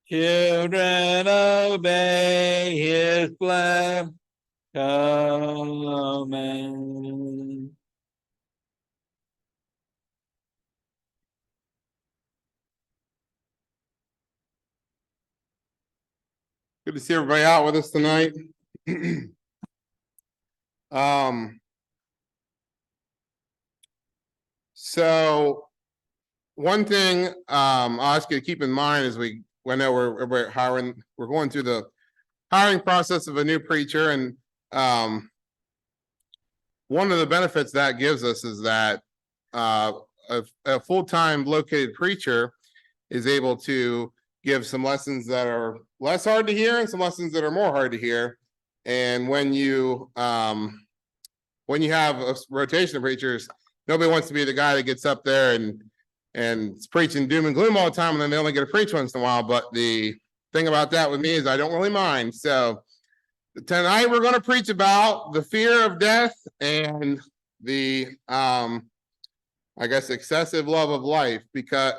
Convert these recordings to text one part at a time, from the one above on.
Children, obey his command. Good to see everybody out with us tonight. So one thing I'll ask you to keep in mind as we're going through the hiring process of a new preacher, and one of the benefits that gives us is that a full-time located preacher is able to give some lessons that are less hard to hear and some lessons that are more hard to hear. And when you have a rotation of preachers, nobody wants to be the guy that gets up there and it's preaching doom and gloom all the time, and then they only get to preach once in a while. But the thing about that with me is I don't really mind. So tonight we're going to preach about the fear of death and the I guess excessive love of life, because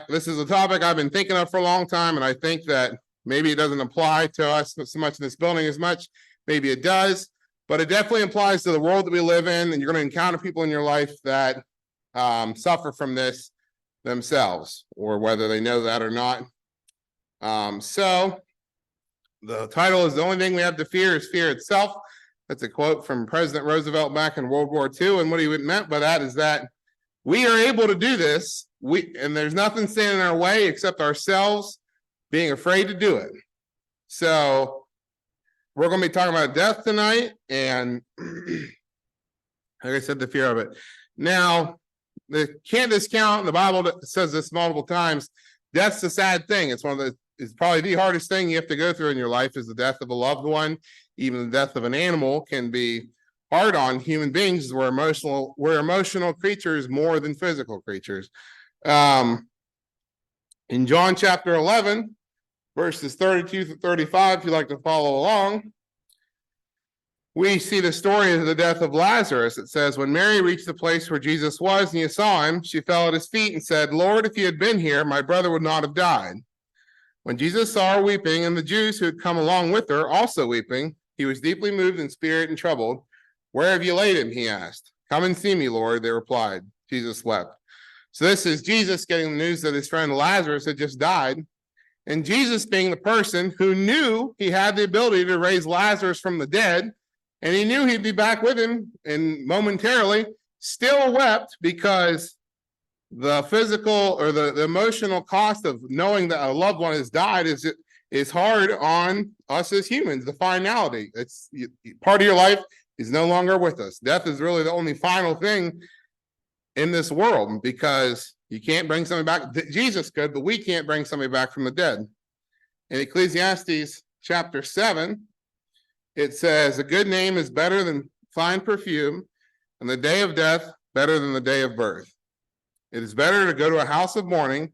this is a topic I've been thinking of for a long time, and I think that maybe it doesn't apply to us so much in this building as much. Maybe it does, but it definitely applies to the world that we live in, and you're going to encounter people in your life that suffer from this themselves, or whether they know that or not. So the title is "The Only Thing We Have to Fear is Fear Itself." That's a quote from President Roosevelt back in World War II, and what he meant by that is that we are able to do this, and there's nothing standing in our way except ourselves being afraid to do it. So we're going to be talking about death tonight, and like I said, the fear of it. Now, the can't discount, the Bible says this multiple times, death's a sad thing. It's probably the hardest thing you have to go through in your life, is the death of a loved one. Even the death of an animal can be hard on human beings. We're emotional creatures more than physical creatures. In John chapter 11, verses 32 to 35, if you'd like to follow along, we see the story of the death of Lazarus. It says, when Mary reached the place where Jesus was and you saw him, she fell at his feet and said, "Lord, if you had been here, my brother would not have died." When Jesus saw her weeping, and the Jews who had come along with her also weeping, he was deeply moved in spirit and troubled. "Where have you laid him?" he asked. "Come and see me, Lord," they replied. Jesus wept. So this is Jesus getting the news that his friend Lazarus had just died. And Jesus, being the person who knew he had the ability to raise Lazarus from the dead, and he knew he'd be back with him and momentarily, still wept, because the physical or the emotional cost of knowing that a loved one has died is hard on us as humans. The finality, it's part of your life is no longer with us. Death is really the only final thing in this world, because you can't bring somebody back. Jesus could, but we can't bring somebody back from the dead. In Ecclesiastes chapter 7, it says, "A good name is better than fine perfume, and the day of death better than the day of birth. It is better to go to a house of mourning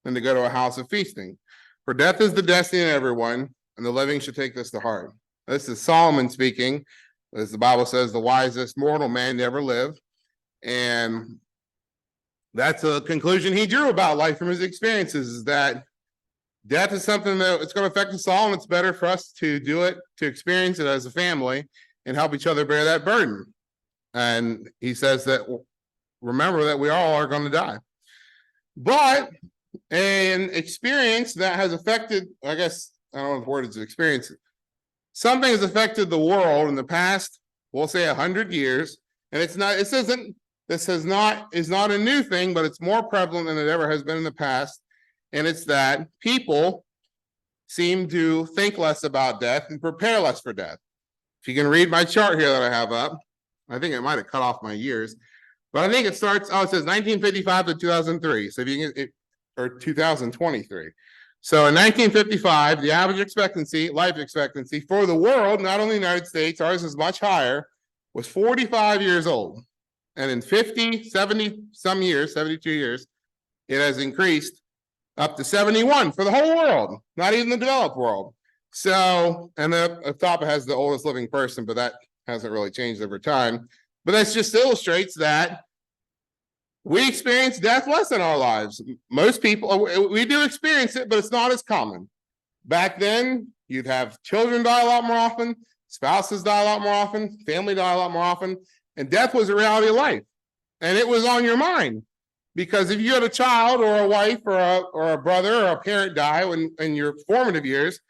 than to go to a house of feasting. For death is the destiny of everyone, and the living should take this to heart." This is Solomon speaking. As the Bible says, the wisest mortal man never lived. And that's a conclusion he drew about life from his experiences, is that death is something that it's going to affect us all, and it's better for us to do it, to experience it as a family and help each other bear that burden. And he says that, remember that we all are going to die. But an experience that has affected, I guess, I don't know if the word is experience, something has affected the world in the past, we'll say 100 years, and this is not a new thing, but it's more prevalent than it ever has been in the past. And it's that people seem to think less about death and prepare less for death. If you can read my chart here that I have up, I think it might have cut off my years, but I think it starts, it says 1955 to 2003. So if you can, or 2023. So in 1955, the average life expectancy for the world, not only the United States, ours is much higher, was 45 years old. And in 70 some years, 72 years, it has increased up to 71 for the whole world, not even the developed world. So, and the top has the oldest living person, but that hasn't really changed over time. But that just illustrates that We experience death less in our lives. Most people, we do experience it, but it's not as common. Back then, you'd have children die a lot more often, spouses die a lot more often, family die a lot more often, and death was a reality of life. And it was on your mind. Because if you had a child or a wife or a brother or a parent die in your formative years,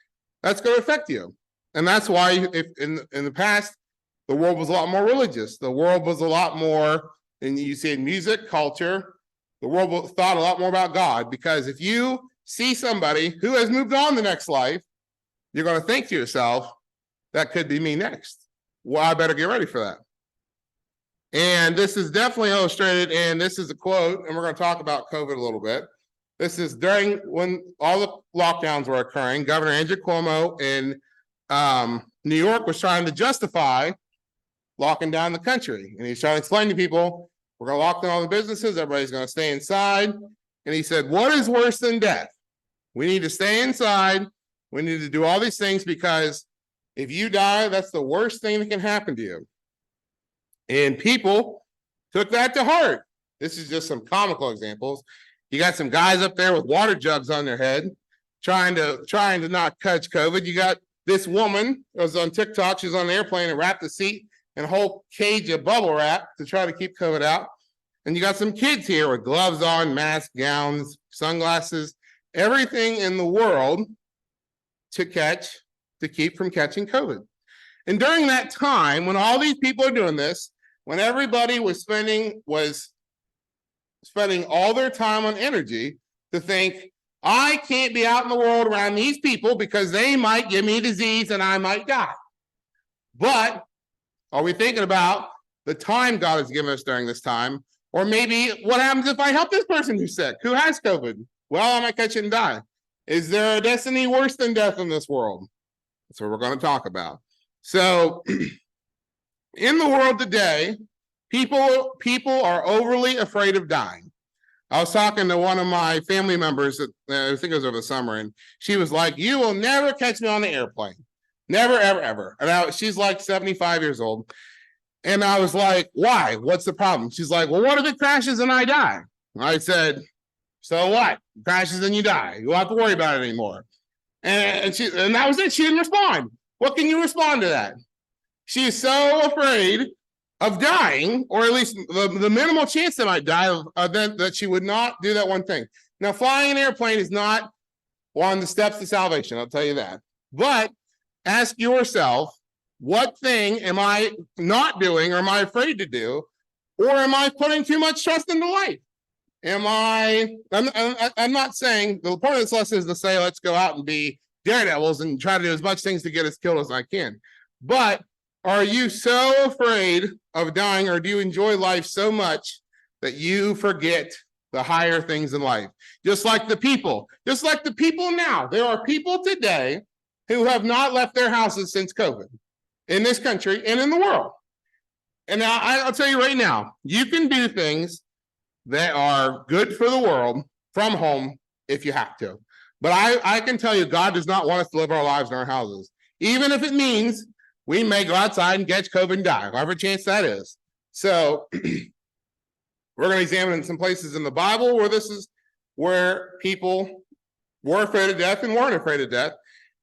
that's going to affect you. And that's why if in the past, the world was a lot more religious. The world was a lot more, and you see in music, culture, the world thought a lot more about God. Because if you see somebody who has moved on to the next life, you're going to think to yourself, that could be me next. Well, I better get ready for that. And this is definitely illustrated, and this is a quote, and we're going to talk about COVID a little bit. This is during when all the lockdowns were occurring. Governor Andrew Cuomo in New York was trying to justify locking down the country. And he's trying to explain to people, we're going to lock down all the businesses, everybody's going to stay inside. And he said, what is worse than death? We need to stay inside. We need to do all these things because if you die, that's the worst thing that can happen to you. And people took that to heart. This is just some comical examples. You got some guys up there with water jugs on their head, trying to not catch COVID. You got this woman that was on TikTok. She's on an airplane and wrapped the seat in a whole cage of bubble wrap to try to keep COVID out. And you got some kids here with gloves on, masks, gowns, sunglasses, everything in the world to keep from catching COVID. And during that time, when all these people are doing this, when everybody was spending all their time on energy to think, I can't be out in the world around these people because they might give me disease and I might die. But are we thinking about the time God has given us during this time? Or maybe what happens if I help this person who's sick, who has COVID? Well, I might catch it and die. Is there a destiny worse than death in this world? That's what we're going to talk about. So in the world today, people are overly afraid of dying. I was talking to one of my family members, I think it was over the summer, and she was like, you will never catch me on the airplane. Never, ever, ever. And she's like 75 years old. And I was like, why? What's the problem? She's like, well, what if it crashes and I die? And I said, so what? It crashes and you die. You don't have to worry about it anymore. And that was it. She didn't respond. What can you respond to that? She is so afraid of dying, or at least the minimal chance that might die that she would not do that one thing. Now, flying an airplane is not one of the steps to salvation, I'll tell you that. But ask yourself, what thing am I not doing or am I afraid to do? Or am I putting too much trust into life? I'm not saying, the point of this lesson is to say, let's go out and be daredevils and try to do as much things to get us killed as I can. But are you so afraid of dying, or do you enjoy life so much that you forget the higher things in life? Just like the people now. There are people today who have not left their houses since COVID in this country and in the world. And now I'll tell you right now, you can do things that are good for the world from home if you have to. But I can tell you, God does not want us to live our lives in our houses, even if it means we may go outside and catch COVID and die, however chance that is. So we're going to examine some places in the Bible where this is where people were afraid of death and weren't afraid of death.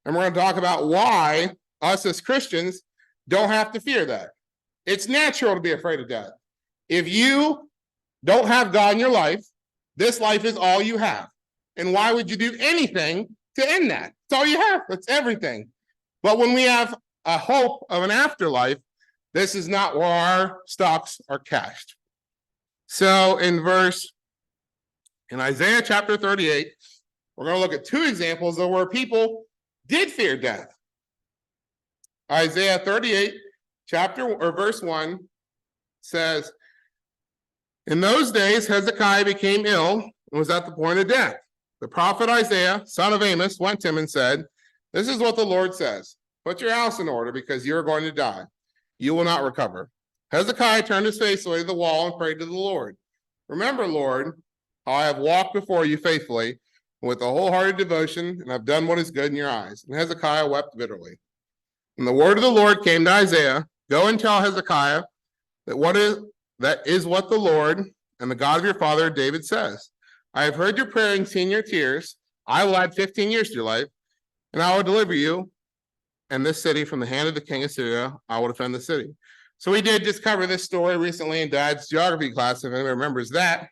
And we're going to talk about why us as Christians don't have to fear that. It's natural to be afraid of death. If you don't have God in your life, this life is all you have. And why would you do anything to end that? It's all you have. That's everything. But when we have a hope of an afterlife, this is not where our stocks are cashed. So in Isaiah chapter 38, we're going to look at two examples of where people did fear death. Isaiah 38, verse 1 says, in those days, Hezekiah became ill and was at the point of death. The prophet Isaiah, son of Amos, went to him and said, this is what the Lord says. Put your house in order because you're going to die. You will not recover. Hezekiah turned his face away to the wall and prayed to the Lord. Remember, Lord, how I have walked before you faithfully with a wholehearted devotion, and I've done what is good in your eyes. And Hezekiah wept bitterly. And the word of the Lord came to Isaiah, go and tell Hezekiah that is what the Lord and the God of your father David says, I have heard your prayer and seen your tears. I will add 15 years to your life, and I will deliver you and this city from the hand of the king of Syria. I will defend the city. So we did just cover this story recently in Dad's geography class, if anyone remembers that.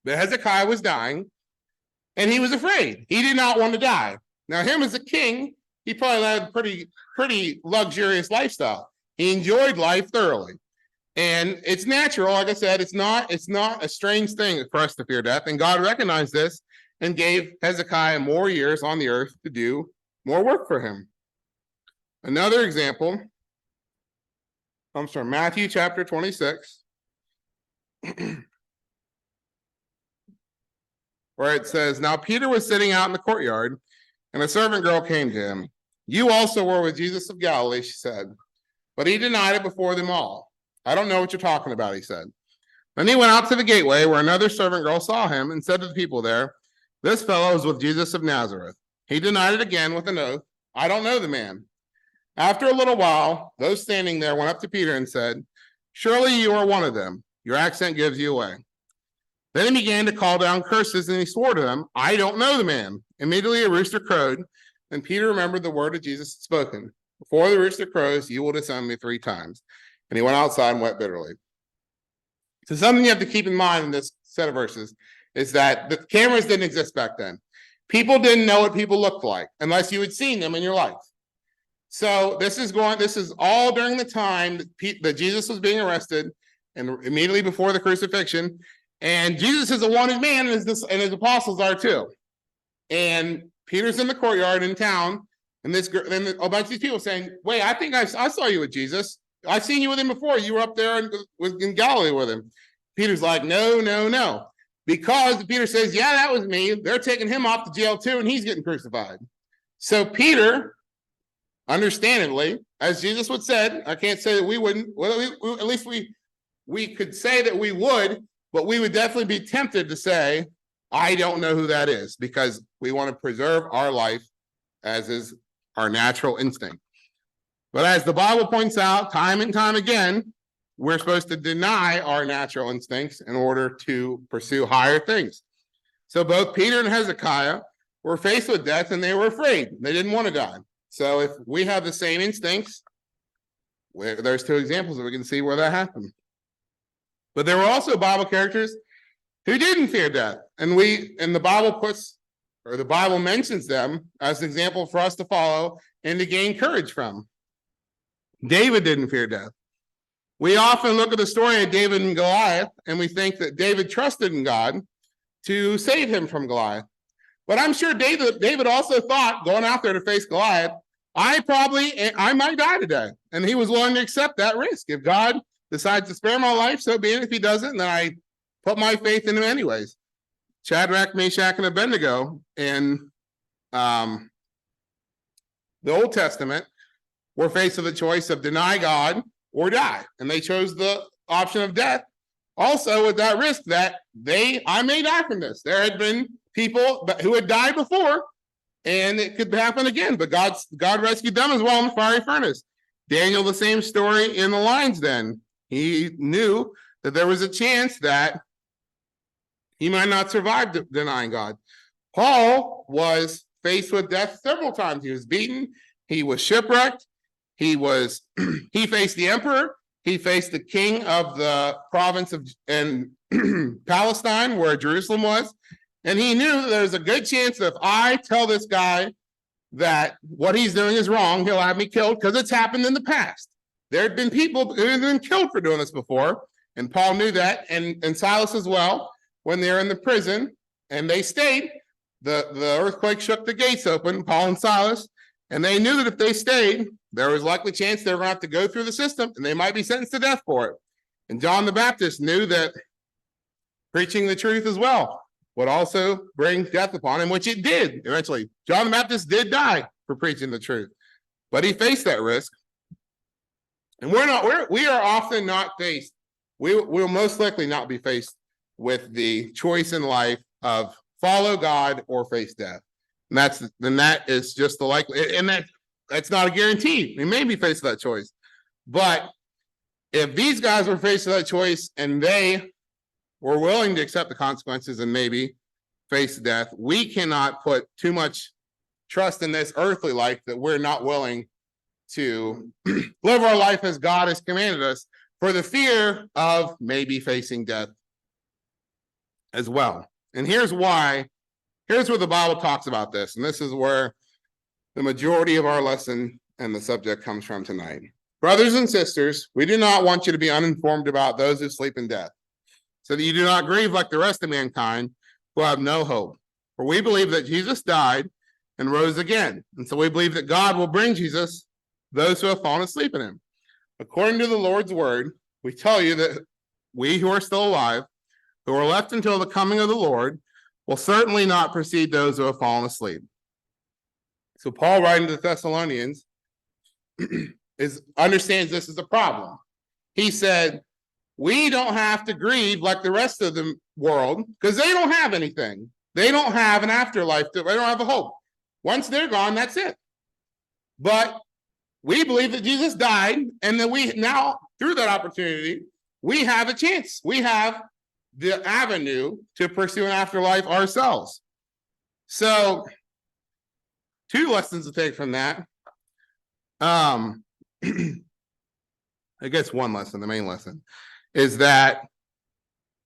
But Hezekiah was dying, and he was afraid. He did not want to die. Now, him as a king, he probably had a pretty luxurious lifestyle. He enjoyed life thoroughly. And it's natural, like I said, it's not a strange thing for us to fear death. And God recognized this and gave Hezekiah more years on the earth to do more work for him. Another example comes from Matthew chapter 26, where it says, Now Peter was sitting out in the courtyard, and a servant girl came to him. You also were with Jesus of Galilee, she said. But he denied it before them all. I don't know what you're talking about, he said. Then he went out to the gateway where another servant girl saw him and said to the people there, This fellow is with Jesus of Nazareth. He denied it again with an oath. I don't know the man. After a little while, those standing there went up to Peter and said, Surely you are one of them. Your accent gives you away. Then he began to call down curses, and he swore to them, I don't know the man. Immediately a rooster crowed, and Peter remembered the word that Jesus had spoken. Before the rooster crows, you will disown me 3 times. And he went outside and wept bitterly. So something you have to keep in mind in this set of verses is that the cameras didn't exist back then. People didn't know what people looked like unless you had seen them in your life. So this is all during the time that Jesus was being arrested and immediately before the crucifixion. And Jesus is a wanted man, and his apostles are too. And Peter's in the courtyard in town, and a bunch of these people saying, wait, I think I saw you with Jesus. I've seen you with him before. You were up there in Galilee with him. Peter's like, no. Because Peter says, yeah, that was me. They're taking him off to jail too, and he's getting crucified. So Peter, understandably, as Jesus would said, I can't say that we wouldn't, well, at least we could say that we would, but we would definitely be tempted to say, I don't know who that is, because we want to preserve our life as is our natural instinct. But as the Bible points out time and time again, we're supposed to deny our natural instincts in order to pursue higher things. So both Peter and Hezekiah were faced with death, and they were afraid. They didn't want to die. So if we have the same instincts, there's 2 examples that we can see where that happened. But there were also Bible characters who didn't fear death. And the Bible mentions them as an example for us to follow and to gain courage from. David didn't fear death. We often look at the story of David and Goliath, and we think that David trusted in God to save him from Goliath. But I'm sure David also thought, going out there to face Goliath, I might die today. And he was willing to accept that risk. If God decides to spare my life, so be it. If he doesn't, then I put my faith in him anyways. Shadrach, Meshach, and Abednego in the Old Testament were faced with a choice of deny God or die. And they chose the option of death. Also with that risk that I may die from this. There had been people who had died before, and it could happen again. But God rescued them as well in the fiery furnace. Daniel, the same story in the lion's den. He knew that there was a chance that he might not survive denying God. Paul was faced with death several times. He was beaten. He was shipwrecked. He faced the emperor. He faced the king of the province of Palestine, where Jerusalem was. And he knew that there's a good chance that if I tell this guy that what he's doing is wrong, he'll have me killed, because it's happened in the past. There had been people who had been killed for doing this before, and Paul knew that, and Silas as well, when they were in the prison, and they stayed. The earthquake shook the gates open, Paul and Silas, and they knew that if they stayed, there was likely chance they were going to have to go through the system, and they might be sentenced to death for it. And John the Baptist knew that preaching the truth as well would also bring death upon him, which it did eventually. John the Baptist did die for preaching the truth, but he faced that risk. And we are often not faced. We'll most likely not be faced with the choice in life of follow God or face death. And that is just the likely, and that's not a guarantee. We may be faced with that choice. But if these guys were faced with that choice and they we're willing to accept the consequences and maybe face death, we cannot put too much trust in this earthly life that we're not willing to live our life as God has commanded us for the fear of maybe facing death as well. And here's why. Here's where the Bible talks about this. And this is where the majority of our lesson and the subject comes from tonight. Brothers and sisters, we do not want you to be uninformed about those who sleep in death, so that you do not grieve like the rest of mankind who have no hope. For we believe that Jesus died and rose again. And so we believe that God will bring Jesus those who have fallen asleep in him. According to the Lord's word, we tell you that we who are still alive, who are left until the coming of the Lord, will certainly not precede those who have fallen asleep. So Paul, writing to the Thessalonians, understands this is a problem. He said, we don't have to grieve like the rest of the world because they don't have anything. They don't have an afterlife. They don't have a hope. Once they're gone, that's it. But we believe that Jesus died, and that we now, through that opportunity, we have a chance. We have the avenue to pursue an afterlife ourselves. So, two lessons to take from that. I guess one lesson, the main lesson, is that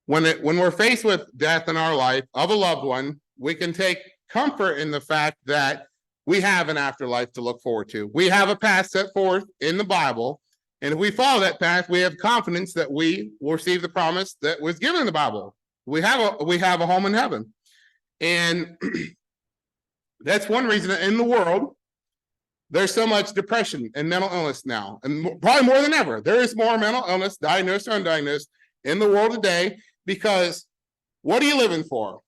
when we're faced with death in our life of a loved one, we can take comfort in the fact that we have an afterlife to look forward to. We have a path set forth in the Bible, and if we follow that path, we have confidence that we will receive the promise that was given in the Bible. We have a home in heaven, and that's one reason that in the world there's so much depression and mental illness now, and probably more than ever. There is more mental illness, diagnosed or undiagnosed, in the world today, because what are you living for?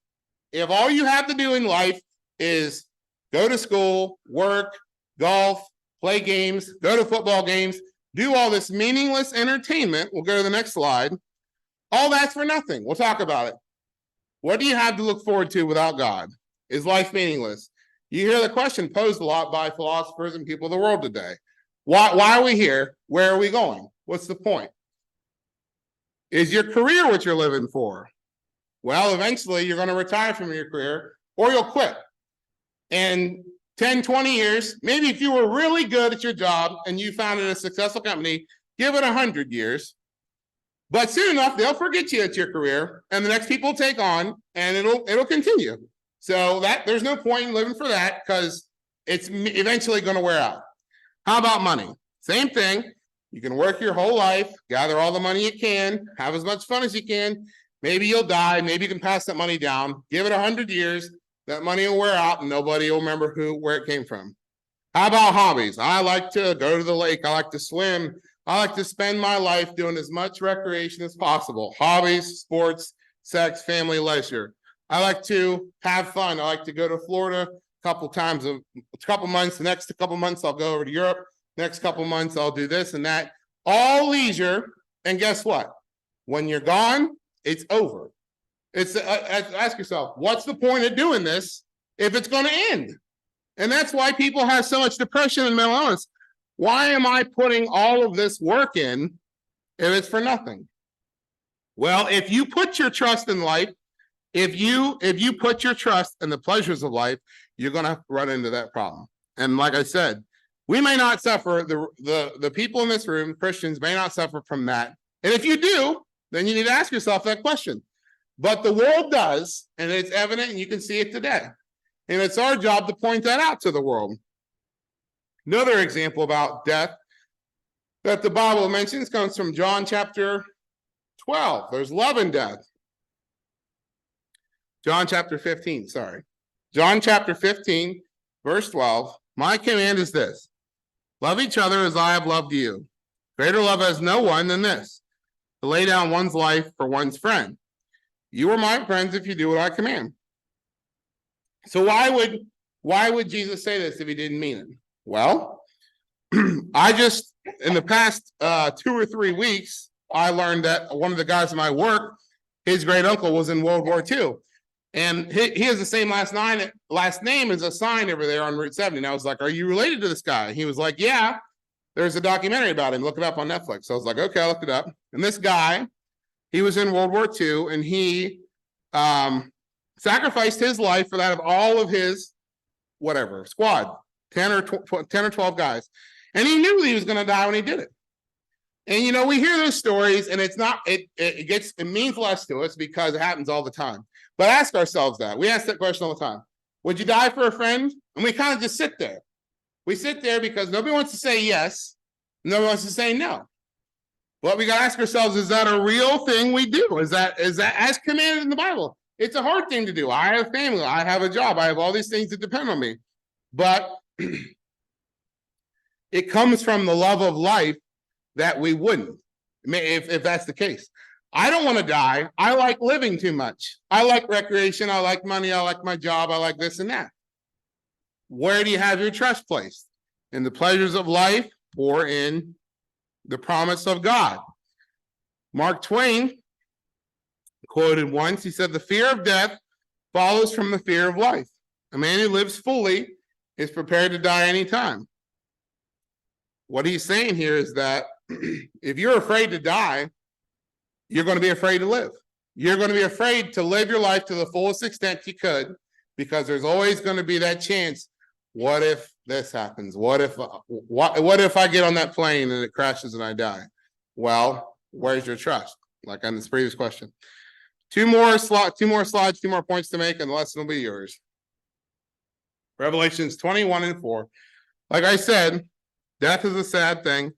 If all you have to do in life is go to school, work, golf, play games, go to football games, do all this meaningless entertainment, we'll go to the next slide, all that's for nothing. We'll talk about it. What do you have to look forward to without God? Is life meaningless? You hear the question posed a lot by philosophers and people of the world today. Why are we here? Where are we going? What's the point? Is your career what you're living for? Well, eventually you're going to retire from your career or you'll quit. And 10, 20 years, maybe if you were really good at your job and you founded a successful company, give it 100 years. But soon enough, they'll forget you at your career and the next people will take on and it'll continue. So that there's no point in living for that because it's eventually going to wear out. How about money? Same thing. You can work your whole life, gather all the money you can, have as much fun as you can. Maybe you'll die. Maybe you can pass that money down. Give it 100 years. That money will wear out and nobody will remember where it came from. How about hobbies? I like to go to the lake. I like to swim. I like to spend my life doing as much recreation as possible. Hobbies, sports, sex, family, leisure. I like to have fun. I like to go to Florida a couple times, a couple months. The next couple months, I'll go over to Europe. Next couple months, I'll do this and that. All leisure. And guess what? When you're gone, it's over. It's ask yourself, what's the point of doing this if it's going to end? And that's why people have so much depression and mental illness. Why am I putting all of this work in if it's for nothing? Well, if you put your trust in life, if you put your trust in the pleasures of life, you're going to run into that problem. And like I said, we may not suffer, the people in this room, Christians, may not suffer from that. And if you do, then you need to ask yourself that question. But the world does, and it's evident, and you can see it today. And it's our job to point that out to the world. Another example about death that the Bible mentions comes from John chapter 12. There's love in death. John chapter 15, sorry. John chapter 15, verse 12. My command is this: love each other as I have loved you. Greater love has no one than this, to lay down one's life for one's friend. You are my friends if you do what I command. So why would Jesus say this if he didn't mean it? Well, in the past 2 or 3 weeks, I learned that one of the guys in my work, his great uncle was in World War II. And he has the same last name as a sign over there on Route 70. And I was like, are you related to this guy? He was like, yeah, there's a documentary about him. Look it up on Netflix. So I was like, okay, I looked it up. And this guy, He was in World War II, and he sacrificed his life for that of all of his squad, 10 or 12 guys. And he knew he was going to die when he did it. And we hear those stories, and it means less to us because it happens all the time. But ask ourselves that. We ask that question all the time. Would you die for a friend? And we kind of just sit there. We sit there because nobody wants to say yes. Nobody wants to say no. What we got to ask ourselves, is that a real thing we do? Is that as commanded in the Bible? It's a hard thing to do. I have family. I have a job. I have all these things that depend on me. But it comes from the love of life that we wouldn't, if that's the case. I don't want to die. I like living too much. I like recreation. I like money. I like my job. I like this and that. Where do you have your trust placed? In the pleasures of life or in the promise of God? Mark Twain quoted once, he said, "The fear of death follows from the fear of life. A man who lives fully is prepared to die anytime." What he's saying here is that if you're afraid to die, you're going to be afraid to live. You're going to be afraid to live your life to the fullest extent you could, because there's always going to be that chance. What if this happens? What if I get on that plane and it crashes and I die? Well, where's your trust? Like on this previous question. Two more slides, 2 more points to make, and the lesson will be yours. Revelations 21:4. Like I said, death is a sad thing.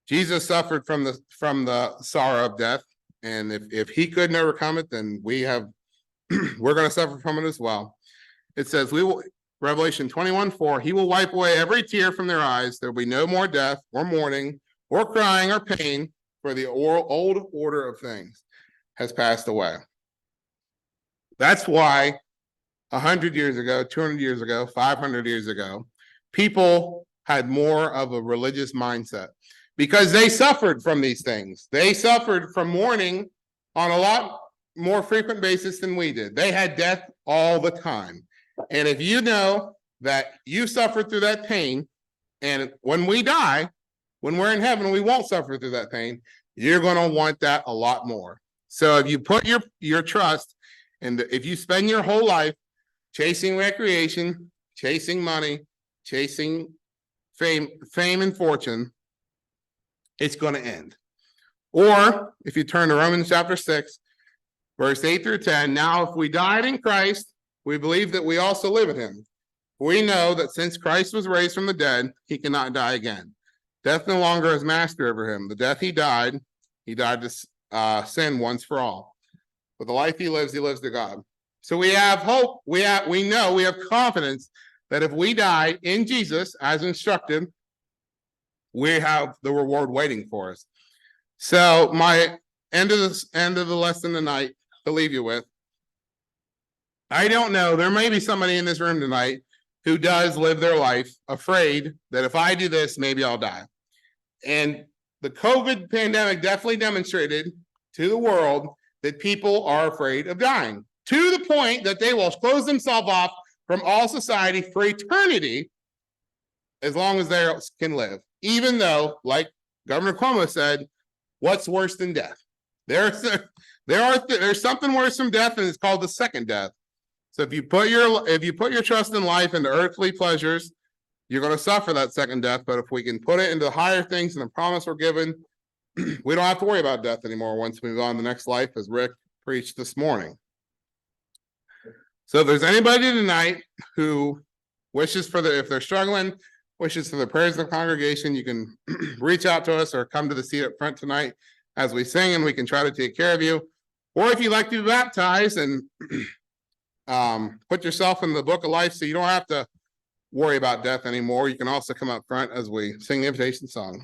Jesus suffered from the sorrow of death, and if he couldn't overcome it, then we're going to suffer from it as well. It says, Revelation 21:4, he will wipe away every tear from their eyes. There will be no more death or mourning or crying or pain, for the old order of things has passed away. That's why 100 years ago, 200 years ago, 500 years ago, people had more of a religious mindset because they suffered from these things. They suffered from mourning on a lot more frequent basis than we did. They had death all the time. And if you know that you suffered through that pain, and when we die, when we're in heaven, we won't suffer through that pain, you're going to want that a lot more. So if you put your trust, and if you spend your whole life chasing recreation, chasing money, chasing fame and fortune, it's going to end. Or if you turn to Romans chapter 6, verse 8 through 10, now if we died in Christ, we believe that we also live in him. We know that since Christ was raised from the dead, he cannot die again. Death no longer is master over him. The death he died to sin once for all. But the life he lives to God. So we have hope. We know, we have confidence that if we die in Jesus as instructed, we have the reward waiting for us. So my end of the lesson tonight to leave you with, I don't know, there may be somebody in this room tonight who does live their life afraid that if I do this, maybe I'll die. And the COVID pandemic definitely demonstrated to the world that people are afraid of dying, to the point that they will close themselves off from all society for eternity as long as they can live. Even though, like Governor Cuomo said, what's worse than death? There's something worse than death, and it's called the second death. So if you put your trust in life and the earthly pleasures, you're going to suffer that second death. But if we can put it into higher things and the promise we're given, we don't have to worry about death anymore once we move on to the next life, as Rick preached this morning. So if there's anybody tonight who wishes if they're struggling, wishes for the prayers of the congregation, you can reach out to us or come to the seat up front tonight as we sing, and we can try to take care of you. Or if you'd like to be baptized and put yourself in the book of life so you don't have to worry about death anymore, you can also come up front as we sing the invitation song.